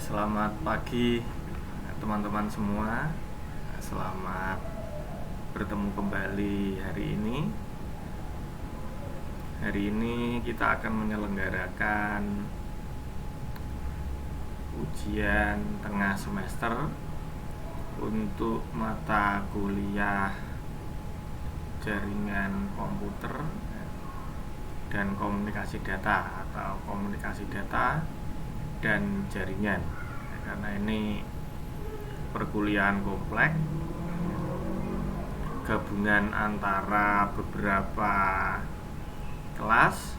Selamat pagi teman-teman semua. Selamat bertemu kembali hari ini. Hari ini kita akan menyelenggarakan ujian tengah semester untuk mata kuliah jaringan komputer dan komunikasi data atau komunikasi data dan jaringan. Karena ini perkuliahan kompleks, gabungan antara beberapa kelas,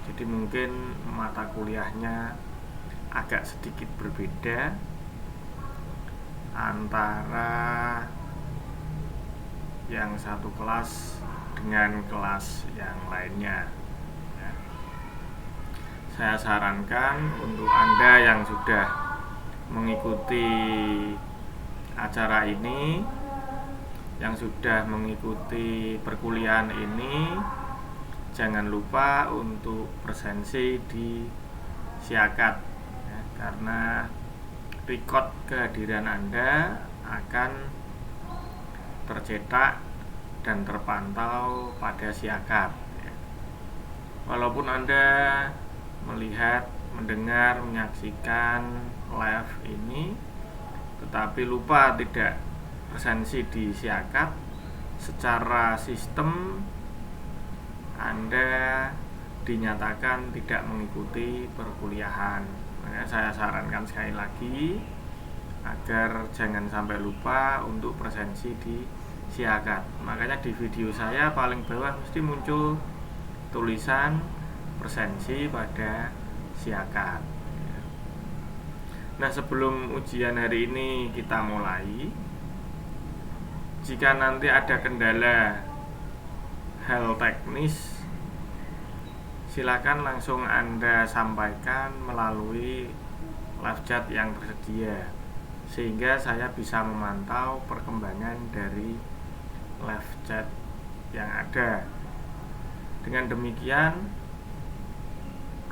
jadi mungkin mata kuliahnya agak sedikit berbeda antara yang satu kelas dengan kelas yang lainnya. Saya sarankan untuk Anda yang sudah mengikuti acara ini, yang sudah mengikuti perkuliahan ini, jangan lupa untuk presensi di Siakat, karena record kehadiran Anda akan tercetak dan terpantau pada Siakat. Walaupun Anda melihat, mendengar, menyaksikan live ini, tetapi lupa tidak presensi di Siakat, secara sistem Anda dinyatakan tidak mengikuti perkuliahan. Makanya saya sarankan sekali lagi agar jangan sampai lupa untuk presensi di Siakat. Makanya di video saya paling bawah mesti muncul tulisan presensi pada Siakat. Nah, sebelum ujian hari ini kita mulai, jika nanti ada kendala hal teknis, silakan langsung Anda sampaikan melalui live chat yang tersedia, sehingga saya bisa memantau perkembangan dari live chat yang ada. Dengan demikian,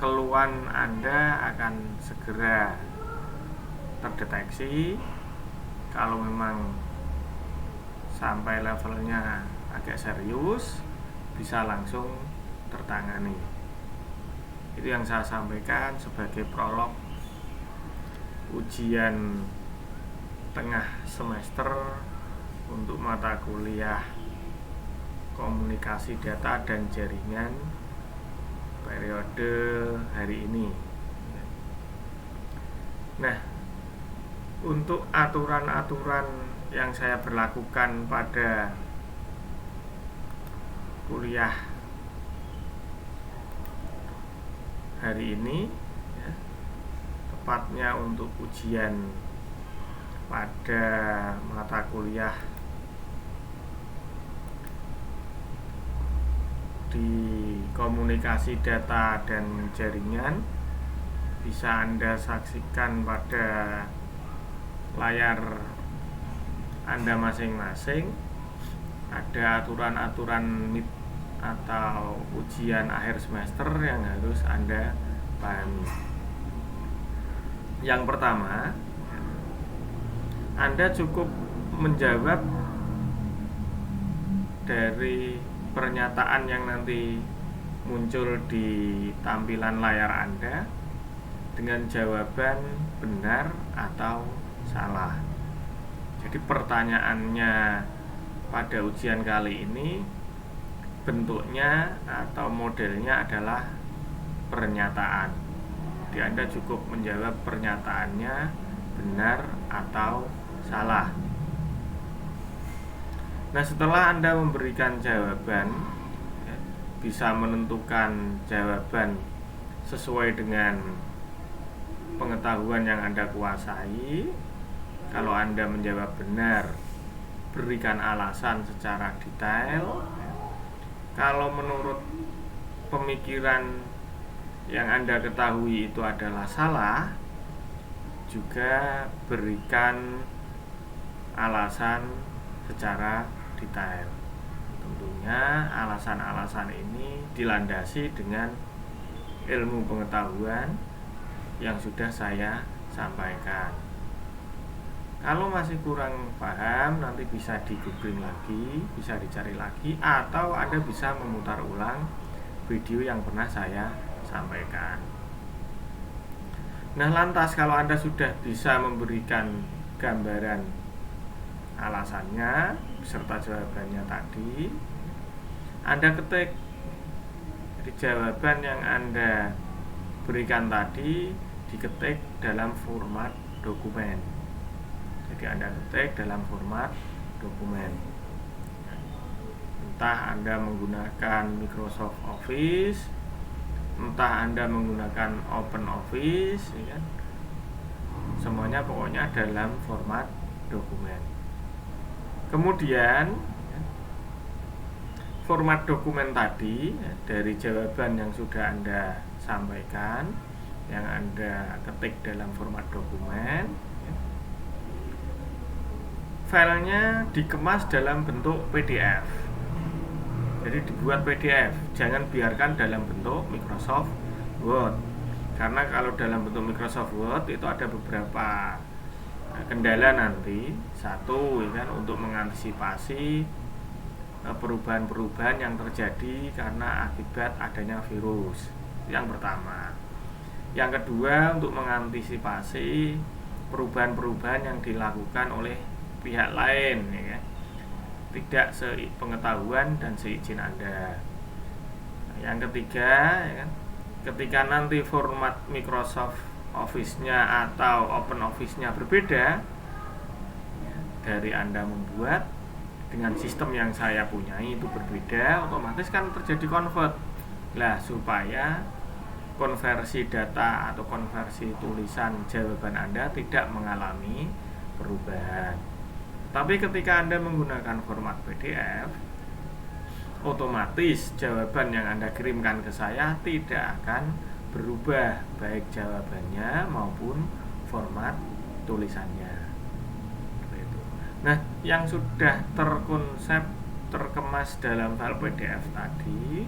keluhan Anda akan segera terdeteksi. Kalau memang sampai levelnya agak serius, bisa langsung tertangani. Itu yang saya sampaikan sebagai prolog ujian tengah semester untuk mata kuliah komunikasi data dan jaringan periode hari ini. Nah, untuk aturan-aturan yang saya berlakukan pada kuliah hari ini, tepatnya untuk ujian pada mata kuliah di komunikasi data dan jaringan, bisa Anda saksikan pada layar Anda masing-masing. Ada aturan-aturan MIT atau ujian akhir semester yang harus Anda pahami. Yang pertama, Anda cukup menjawab dari pernyataan yang nanti muncul di tampilan layar Anda dengan jawaban benar atau salah. Jadi pertanyaannya pada ujian kali ini bentuknya atau modelnya adalah pernyataan. Jadi Anda cukup menjawab pernyataannya benar atau salah. Nah, setelah Anda memberikan jawaban, bisa menentukan jawaban sesuai dengan pengetahuan yang Anda kuasai. Kalau Anda menjawab benar, berikan alasan secara detail. Kalau menurut pemikiran yang Anda ketahui itu adalah salah, juga berikan alasan secara detail. Tentunya alasan-alasan ini dilandasi dengan ilmu pengetahuan yang sudah saya sampaikan. Kalau masih kurang paham, nanti bisa di googling lagi, bisa dicari lagi, atau Anda bisa memutar ulang video yang pernah saya sampaikan. Nah, lantas kalau Anda sudah bisa memberikan gambaran alasannya beserta jawabannya tadi, Anda ketik. Jadi jawaban yang Anda berikan tadi diketik dalam format dokumen. Jadi Anda ketik dalam format dokumen. Entah Anda menggunakan Microsoft Office, entah Anda menggunakan Open Office, ya kan? Semuanya pokoknya dalam format dokumen. Kemudian format dokumen tadi dari jawaban yang sudah Anda sampaikan, yang Anda ketik dalam format dokumen, filenya dikemas dalam bentuk PDF. Jadi dibuat PDF, jangan biarkan dalam bentuk Microsoft Word. Karena kalau dalam bentuk Microsoft Word itu ada beberapa kendala nanti. Satu, ya kan, untuk mengantisipasi perubahan-perubahan yang terjadi karena akibat adanya virus. Yang pertama. Yang kedua, untuk mengantisipasi perubahan-perubahan yang dilakukan oleh pihak lain, ya kan? Tidak sepengetahuan dan seizin Anda. Yang ketiga, ya kan, ketika nanti format Microsoft Office-nya atau Open Office-nya berbeda ya, dari Anda membuat dengan sistem yang saya punyai itu berbeda, otomatis kan terjadi convert. Lah, supaya konversi data atau konversi tulisan jawaban Anda tidak mengalami perubahan. Tapi ketika Anda menggunakan format PDF, otomatis jawaban yang Anda kirimkan ke saya tidak akan berubah, baik jawabannya maupun format tulisannya. Nah, yang sudah terkonsep, terkemas dalam file PDF tadi,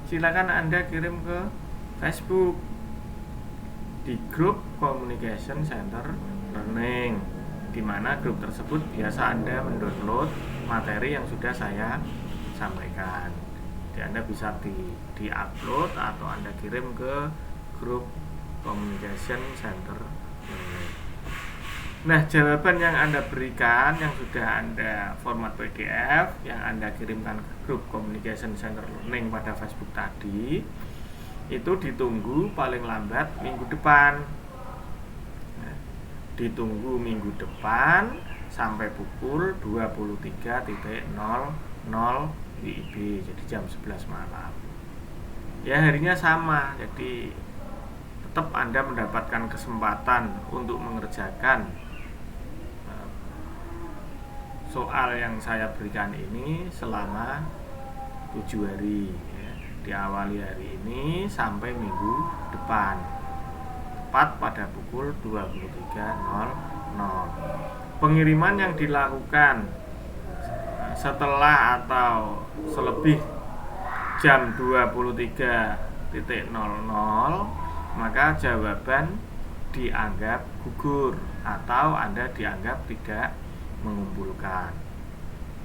silakan Anda kirim ke Facebook di grup Communication Center Learning, di mana grup tersebut biasa Anda mendownload materi yang sudah saya sampaikan. Jadi Anda bisa di-upload atau Anda kirim ke grup Communication Center Learning. Nah, jawaban yang Anda berikan yang sudah Anda format PDF, yang Anda kirimkan ke grup Communication Center Learning pada Facebook tadi, itu ditunggu paling lambat minggu depan. Ditunggu minggu depan sampai pukul 23.00 WIB, jadi jam 11 malam. Ya, harinya sama, jadi tetap Anda mendapatkan kesempatan untuk mengerjakan soal yang saya berikan ini selama 7 hari ya. Diawali hari ini sampai minggu depan, tepat pada pukul 23.00. Pengiriman yang dilakukan setelah atau selebih jam 23.00 maka jawaban dianggap gugur atau Anda dianggap tidak mengumpulkan.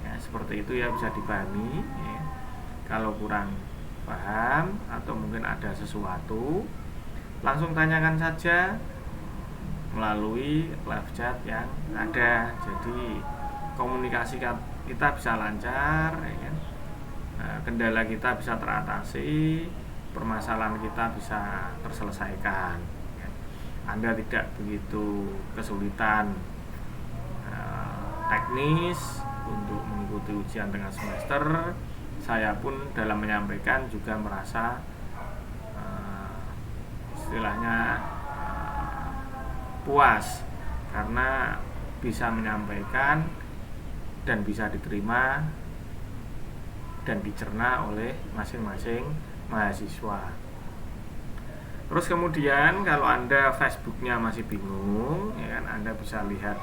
Ya, seperti itu ya, bisa dipahami ya. Kalau kurang paham atau mungkin ada sesuatu, langsung tanyakan saja melalui live chat yang ada. Jadi komunikasi kita bisa lancar ya kan? Kendala kita bisa teratasi, permasalahan kita bisa terselesaikan ya. Anda tidak begitu kesulitan teknis untuk mengikuti ujian tengah semester. Saya pun dalam menyampaikan juga merasa istilahnya puas karena bisa menyampaikan dan bisa diterima dan dicerna oleh masing-masing mahasiswa. Terus kemudian kalau Anda Facebooknya masih bingung ya kan, Anda bisa lihat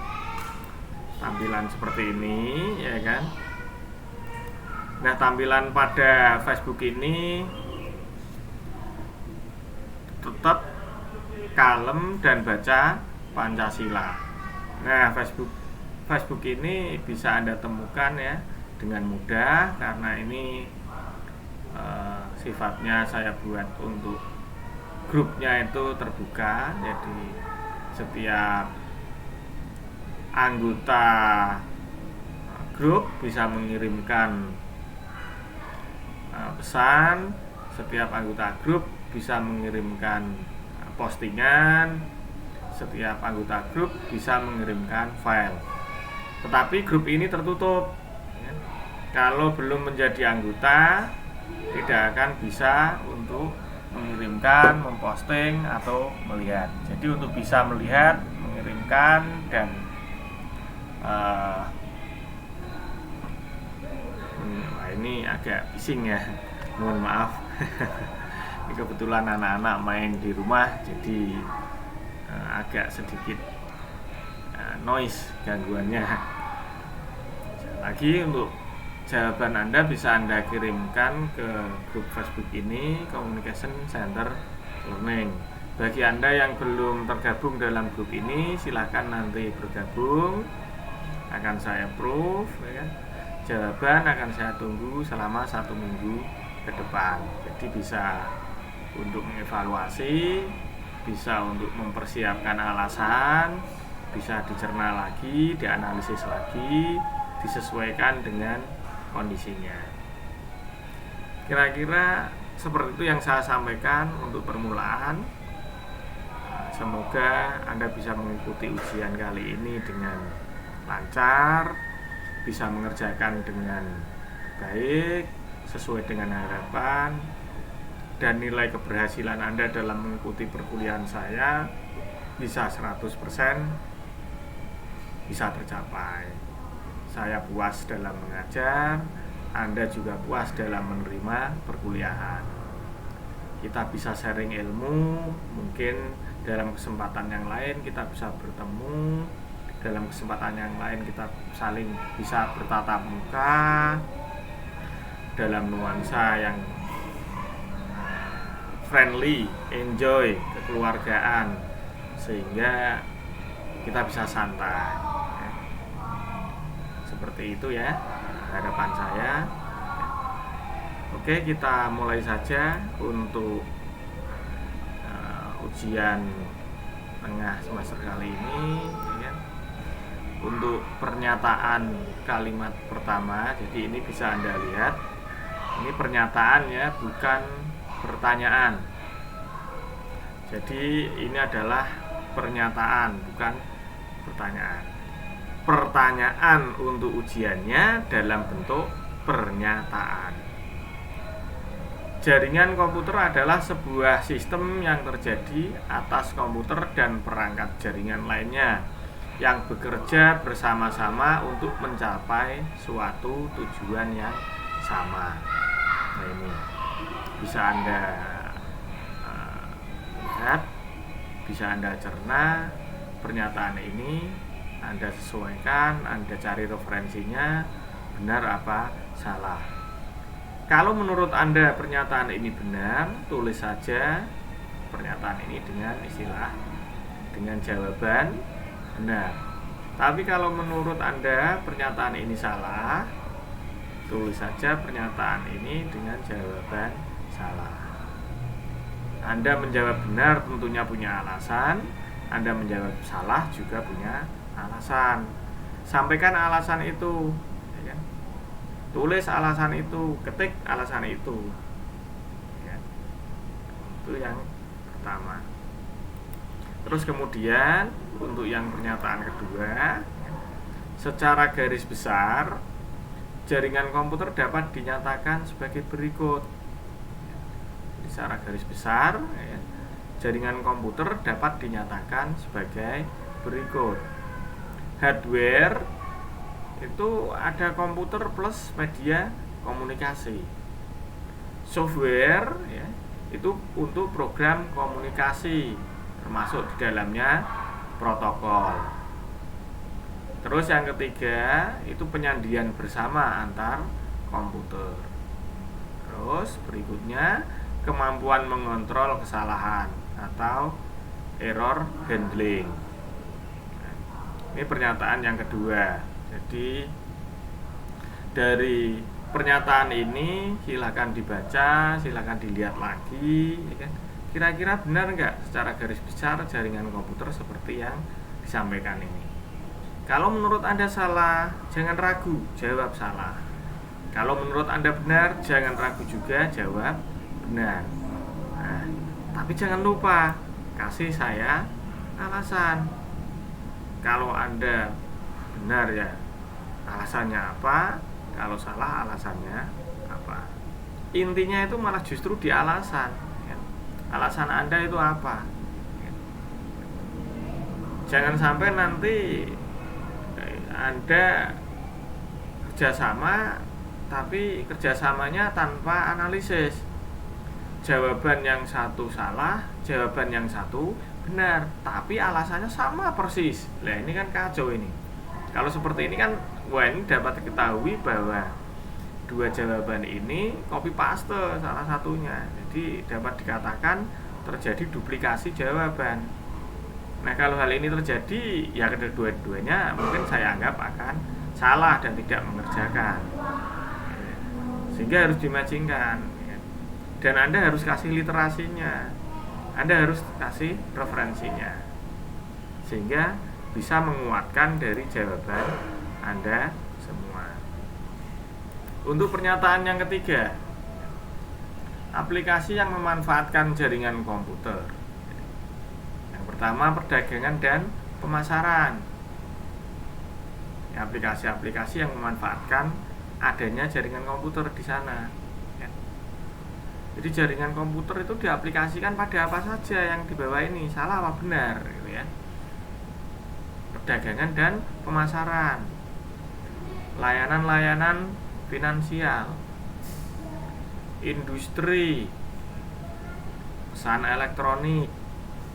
tampilan seperti ini ya kan. Nah, tampilan pada Facebook ini tetap kalem dan baca Pancasila. Nah, Facebook ini bisa Anda temukan ya dengan mudah, karena ini sifatnya saya buat untuk grupnya itu terbuka. Jadi setiap anggota grup bisa mengirimkan pesan, setiap anggota grup bisa mengirimkan postingan, setiap anggota grup bisa mengirimkan file. Tetapi grup ini tertutup. Kalau belum menjadi anggota, tidak akan bisa untuk mengirimkan, memposting, atau melihat. Jadi untuk bisa melihat, mengirimkan, dan ini agak bising ya, mohon maaf. Ini kebetulan anak-anak main di rumah, jadi agak sedikit noise gangguannya. Lagi untuk jawaban Anda bisa Anda kirimkan ke grup Facebook ini, Communication Center Learning. Bagi Anda yang belum tergabung dalam grup ini, silakan nanti bergabung, akan saya approve ya. Jawaban akan saya tunggu selama 1 minggu ke depan. Jadi bisa untuk mengevaluasi, bisa untuk mempersiapkan alasan, bisa dicerna lagi, dianalisis lagi, disesuaikan dengan kondisinya. Kira-kira seperti itu yang saya sampaikan untuk permulaan. Semoga Anda bisa mengikuti ujian kali ini dengan lancar, bisa mengerjakan dengan baik, sesuai dengan harapan, dan nilai keberhasilan Anda dalam mengikuti perkuliahan saya bisa 100% bisa tercapai. Saya puas dalam mengajar, Anda juga puas dalam menerima perkuliahan. Kita bisa sharing ilmu, mungkin dalam kesempatan yang lain kita bisa bertemu, dalam kesempatan yang lain kita saling bisa bertatap muka dalam nuansa yang friendly, enjoy, kekeluargaan, sehingga kita bisa santai. Seperti itu ya harapan saya. Oke, kita mulai saja untuk ujian tengah semester kali ini ya. Untuk pernyataan kalimat pertama, jadi ini bisa Anda lihat, ini pernyataan ya, bukan pertanyaan. Jadi ini adalah pernyataan, bukan pertanyaan. Pertanyaan untuk ujiannya dalam bentuk pernyataan. Jaringan komputer adalah sebuah sistem yang terjadi atas komputer dan perangkat jaringan lainnya yang bekerja bersama-sama untuk mencapai suatu tujuan yang sama. Nah, ini bisa Anda lihat, bisa Anda cerna pernyataan ini, Anda sesuaikan, Anda cari referensinya, benar apa salah. Kalau menurut Anda pernyataan ini benar, tulis saja pernyataan ini dengan istilah, dengan jawaban benar. Tapi kalau menurut Anda pernyataan ini salah, tulis saja pernyataan ini dengan jawaban salah. Anda menjawab benar tentunya punya alasan, Anda menjawab salah juga punya alasan. Sampaikan alasan itu ya kan? Tulis alasan itu, ketik alasan itu ya. Itu yang pertama. Terus kemudian untuk yang pernyataan kedua, secara garis besar jaringan komputer dapat dinyatakan sebagai berikut. Secara garis besar ya, jaringan komputer dapat dinyatakan sebagai berikut. Hardware itu ada komputer plus media komunikasi. Software ya, itu untuk program komunikasi, termasuk di dalamnya protokol. Terus yang ketiga itu penyandian bersama antar komputer. Terus berikutnya kemampuan mengontrol kesalahan atau error handling. Ini pernyataan yang kedua. Jadi dari pernyataan ini silakan dibaca, silakan dilihat lagi, ya kan? Kira-kira benar nggak secara garis besar jaringan komputer seperti yang disampaikan ini? Kalau menurut Anda salah, jangan ragu, jawab salah. Kalau menurut Anda benar, jangan ragu juga, jawab benar. Nah, tapi jangan lupa kasih saya alasan. Kalau Anda benar ya, alasannya apa? Kalau salah, alasannya apa? Intinya itu malah justru di alasan. Alasan Anda itu apa? Jangan sampai nanti Anda kerjasama, tapi kerjasamanya tanpa analisis. Jawaban yang satu salah, jawaban yang satu benar, tapi alasannya sama persis. Nah ini kan kacau ini. Kalau seperti ini kan, wah ini dapat diketahui bahwa dua jawaban ini copy paste salah satunya. Jadi dapat dikatakan terjadi duplikasi jawaban. Nah kalau hal ini terjadi, ya kedua-duanya mungkin saya anggap akan salah dan tidak mengerjakan. Sehingga harus dimatchingkan. Dan Anda harus kasih literasinya, Anda harus kasih referensinya, sehingga bisa menguatkan dari jawaban Anda semua. Untuk pernyataan yang ketiga, aplikasi yang memanfaatkan jaringan komputer. Yang pertama, perdagangan dan pemasaran. Aplikasi-aplikasi yang memanfaatkan adanya jaringan komputer di sana. Jadi jaringan komputer itu diaplikasikan pada apa saja yang di bawah ini, salah apa benar gitu ya. Perdagangan dan pemasaran, layanan-layanan finansial, industri, pesan elektronik.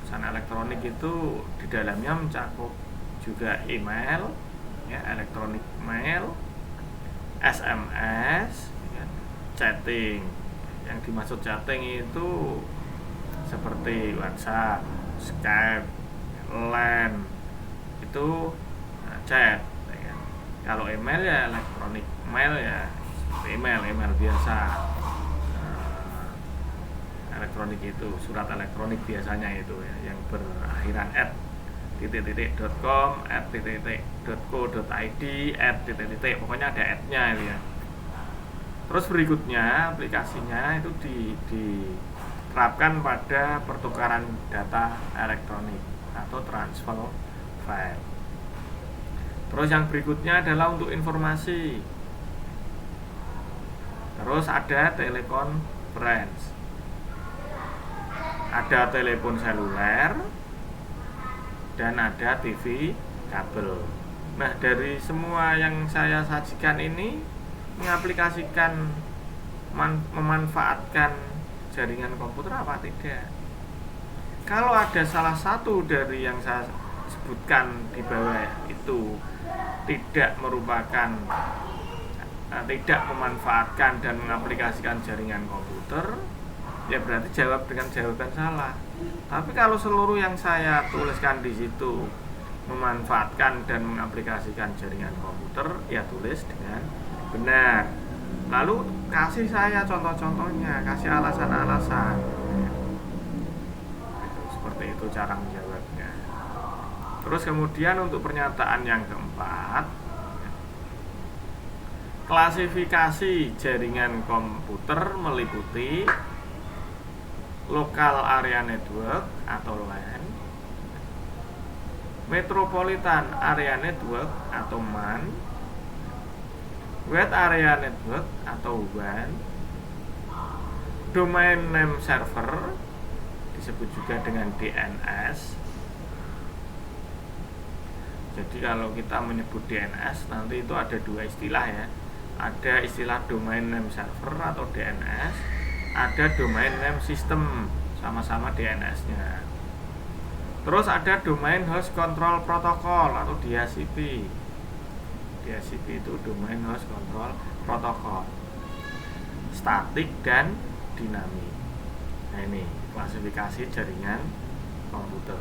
Pesan elektronik itu di dalamnya mencakup juga email, ya, elektronik mail, SMS, ya, chatting. Yang dimaksud chatting itu seperti WhatsApp, Skype, LAN, itu chat. Ya. Kalau email ya elektronik mail ya email biasa. Elektronik itu surat elektronik biasanya itu ya, yang berakhiran @.com, @.co.id, pokoknya ada @nya itu ya. Terus berikutnya aplikasinya itu diterapkan pada pertukaran data elektronik atau transfer file. Terus yang berikutnya adalah untuk informasi. Terus ada telekonferensi, ada telepon seluler, dan ada TV kabel. Nah dari semua yang saya sajikan ini mengaplikasikan memanfaatkan jaringan komputer apa tidak? Kalau ada salah satu dari yang saya sebutkan di bawah itu tidak merupakan tidak memanfaatkan dan mengaplikasikan jaringan komputer, ya berarti jawab dengan jawaban salah. Tapi kalau seluruh yang saya tuliskan di situ memanfaatkan dan mengaplikasikan jaringan komputer, ya tulis dengan benar. Lalu kasih saya contoh-contohnya, kasih alasan-alasan. Seperti itu cara menjawabnya. Terus kemudian untuk pernyataan yang keempat, klasifikasi jaringan komputer meliputi Local Area Network atau LAN, Metropolitan Area Network atau MAN, Wide Area Network atau WAN, Domain Name Server disebut juga dengan DNS. Jadi kalau kita menyebut DNS nanti itu ada dua istilah ya. Ada istilah Domain Name Server atau DNS, ada Domain Name System, sama-sama DNS-nya. Terus ada Domain Host Control Protocol atau DHCP. DHCP itu Domain Host Control Protocol, statik dan dinamik. Nah ini klasifikasi jaringan komputer.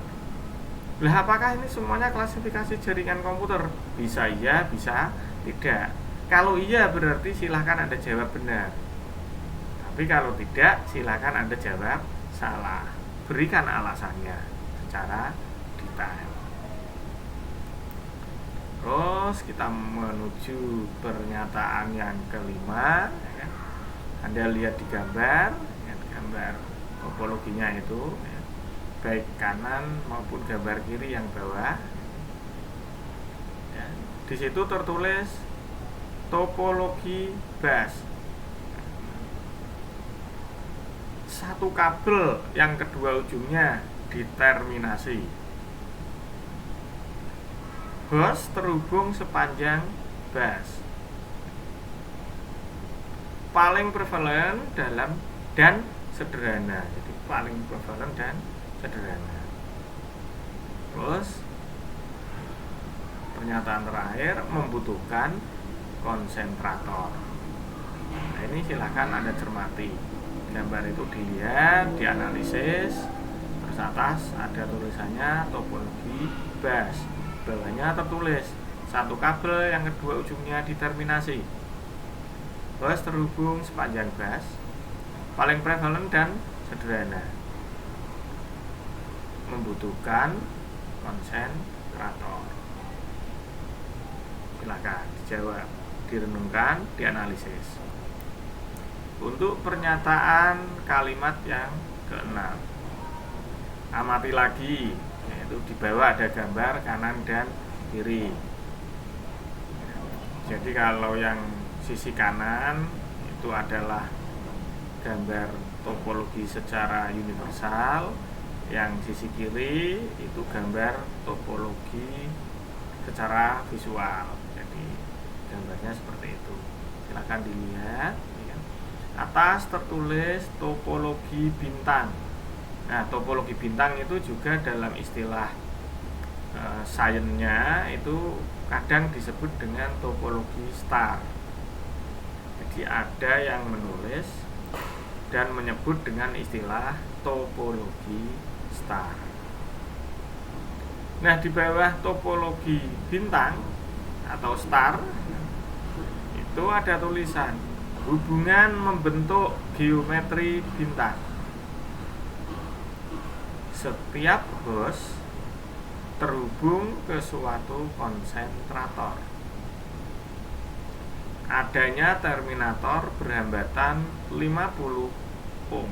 Lah apakah ini semuanya klasifikasi jaringan komputer? Bisa iya, bisa tidak. Kalau iya berarti silahkan Anda jawab benar. Tapi kalau tidak, silahkan Anda jawab salah. Berikan alasannya secara detail. Terus kita menuju pernyataan yang kelima. Anda lihat di gambar, gambar topologinya itu, baik kanan maupun gambar kiri yang bawah. Di situ tertulis topologi bus. Satu kabel yang kedua ujungnya diterminasi. Bus terhubung sepanjang bus. Paling prevalen dalam dan sederhana. Jadi paling prevalen dan sederhana. Terus pernyataan terakhir membutuhkan konsentrator. Nah, ini silahkan Anda cermati. Gambar itu dilihat, dianalisis. Terus atas ada tulisannya topologi bus. Bawahnya tertulis satu kabel yang kedua ujungnya diterminasi. Bus terhubung sepanjang bus. Paling prevalen dan sederhana. Membutuhkan konsentrator. Silakan dijawab, direnungkan, dianalisis. Untuk pernyataan kalimat yang keenam, amati lagi, yaitu di bawah ada gambar kanan dan kiri. Jadi kalau yang sisi kanan itu adalah gambar topologi secara universal, yang sisi kiri itu gambar topologi secara visual. Jadi gambarnya seperti itu. Silakan dilihat. Atas tertulis topologi bintang. Nah, topologi bintang itu juga dalam istilah sainsnya itu kadang disebut dengan topologi star. Jadi ada yang menulis dan menyebut dengan istilah topologi star. Nah, di bawah topologi bintang atau star itu ada tulisan hubungan membentuk geometri bintang. Setiap bus terhubung ke suatu konsentrator. Adanya terminator berhambatan 50 ohm.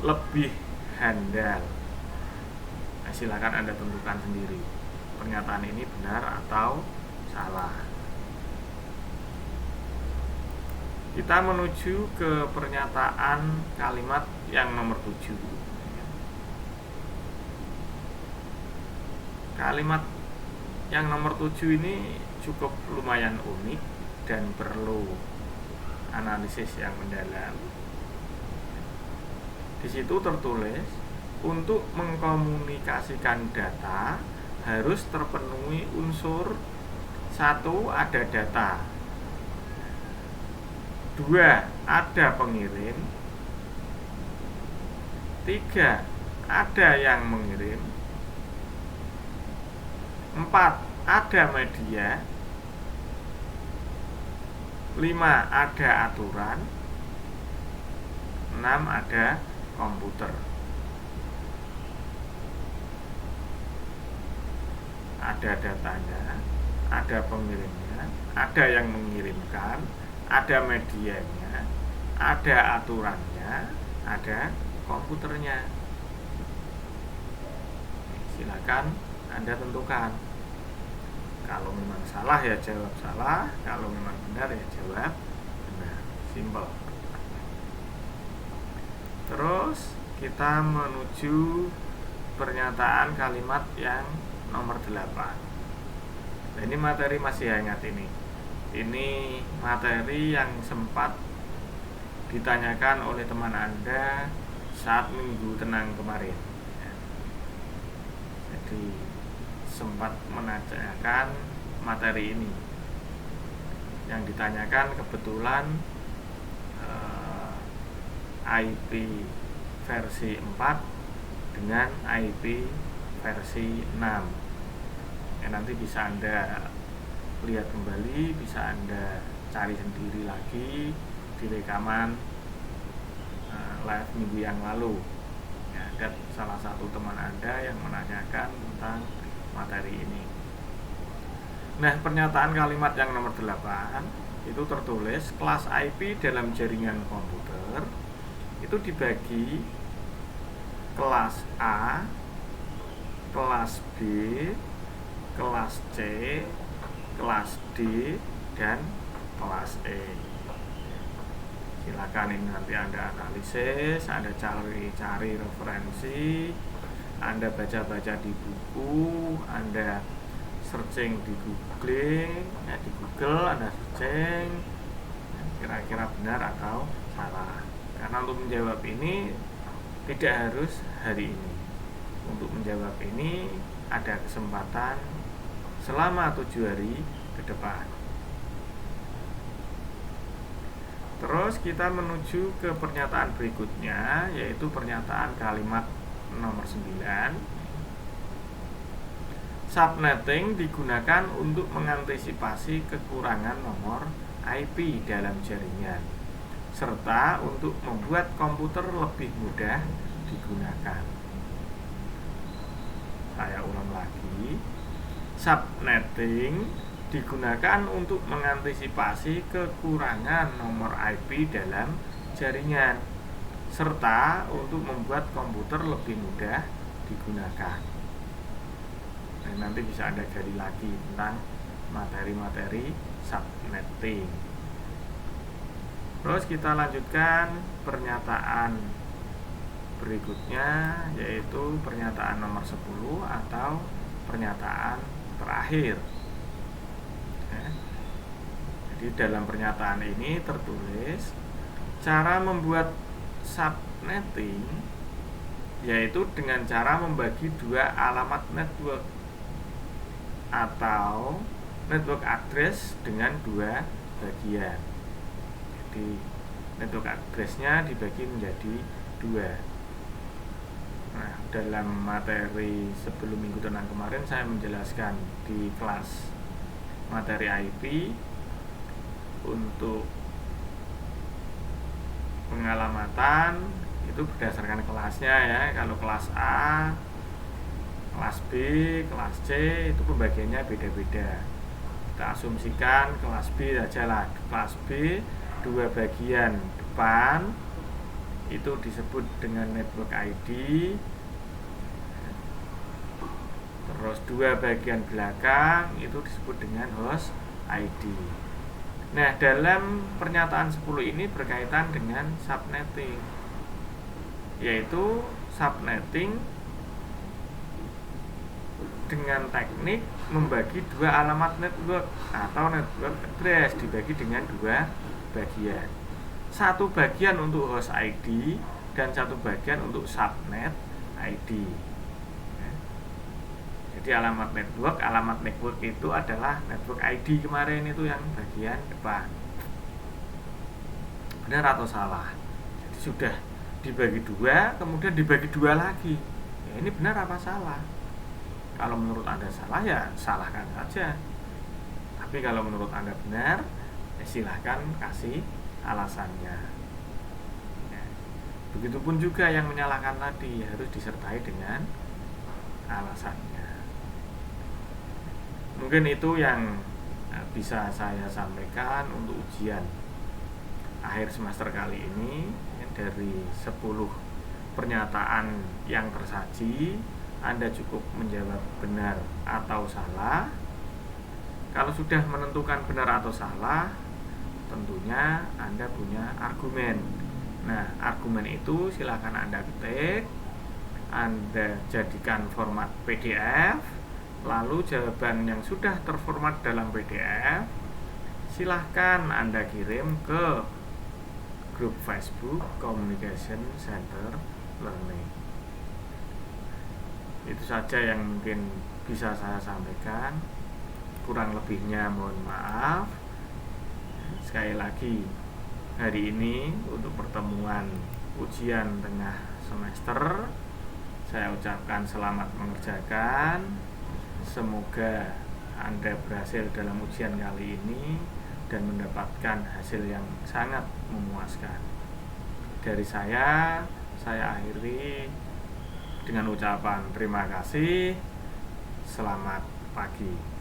Lebih handal. Nah, silakan Anda tentukan sendiri. Pernyataan ini benar atau salah. Kita menuju ke pernyataan kalimat yang nomor 7. Kalimat yang nomor 7 ini cukup lumayan unik dan perlu analisis yang mendalam. Di situ tertulis, untuk mengkomunikasikan data harus terpenuhi unsur 1. Ada data, 2. Ada pengirim, 3. Ada yang mengirim, 4. Ada media, 5. Ada aturan, 6. Ada komputer. Ada datanya, ada pengirimnya, ada yang mengirimkan, ada medianya, ada aturannya, ada komputernya. Silakan Anda tentukan. Kalau memang salah ya jawab salah, kalau memang benar ya jawab benar. Simple. Terus kita menuju pernyataan kalimat yang nomor 8. Nah, ini materi masih hangat ini. Ini materi yang sempat ditanyakan oleh teman Anda saat minggu tenang kemarin. Jadi sempat menanyakan materi ini. Yang ditanyakan kebetulan IP versi 4 dengan IP versi 6. Nanti bisa Anda lihat kembali, bisa Anda cari sendiri lagi di rekaman live minggu yang lalu. Ada salah satu teman Anda yang menanyakan tentang materi ini. Nah, pernyataan kalimat yang nomor 8 itu tertulis kelas IP dalam jaringan komputer itu dibagi kelas A, kelas B, kelas C, kelas D, dan kelas E. Silakan ini nanti Anda analisis, Anda cari referensi, Anda baca-baca di buku, Anda searching di Google, Anda searching kira-kira benar atau salah. Karena untuk menjawab ini tidak harus hari ini. Untuk menjawab ini ada kesempatan selama 7 hari ke depan. Terus kita menuju ke pernyataan berikutnya, yaitu pernyataan kalimat nomor 9. Subnetting digunakan untuk mengantisipasi kekurangan nomor IP dalam jaringan, serta untuk membuat komputer lebih mudah digunakan. Saya ulang lagi. Subnetting digunakan untuk mengantisipasi kekurangan nomor IP dalam jaringan, serta untuk membuat komputer lebih mudah digunakan. Dan nanti bisa Anda gali lagi tentang materi-materi subnetting. Terus kita lanjutkan pernyataan berikutnya, yaitu pernyataan nomor 10 atau pernyataan terakhir. Jadi dalam pernyataan ini tertulis cara membuat subnetting yaitu dengan cara membagi dua alamat network atau network address dengan dua bagian. Jadi network addressnya dibagi menjadi dua. Nah, dalam materi sebelum minggu tenang kemarin saya menjelaskan di kelas materi IP untuk pengalamatan itu berdasarkan kelasnya ya. Kalau kelas A, kelas B, kelas C itu pembagiannya beda-beda. Kita asumsikan kelas B saja lah. Kelas B 2 bagian depan itu disebut dengan network ID. Terus 2 bagian belakang itu disebut dengan host ID. Nah, dalam pernyataan 10 ini berkaitan dengan subnetting, yaitu subnetting dengan teknik membagi dua alamat network atau network address dibagi dengan dua bagian. Satu bagian untuk host ID dan satu bagian untuk subnet ID. Jadi alamat network itu adalah network ID kemarin itu yang bagian depan. Benar atau salah? Jadi sudah dibagi dua, kemudian dibagi dua lagi. Ya, ini benar apa salah? Kalau menurut Anda salah, ya salahkan saja. Tapi kalau menurut Anda benar, ya silahkan kasih alasannya. Ya. Begitupun juga yang menyalahkan tadi harus disertai dengan alasannya. Mungkin itu yang bisa saya sampaikan untuk ujian akhir semester kali ini. Dari 10 pernyataan yang tersaji, Anda cukup menjawab benar atau salah. Kalau sudah menentukan benar atau salah, tentunya Anda punya argumen. Nah, argumen itu silakan Anda ketik, Anda jadikan format PDF. Lalu jawaban yang sudah terformat dalam PDF silahkan Anda kirim ke grup Facebook Communication Center Learning. Itu saja yang mungkin bisa saya sampaikan. Kurang lebihnya mohon maaf. Sekali lagi, hari ini untuk pertemuan ujian tengah semester Saya ucapkan selamat mengerjakan. Semoga Anda berhasil dalam ujian kali ini dan mendapatkan hasil yang sangat memuaskan. Dari saya akhiri dengan ucapan terima kasih. Selamat pagi.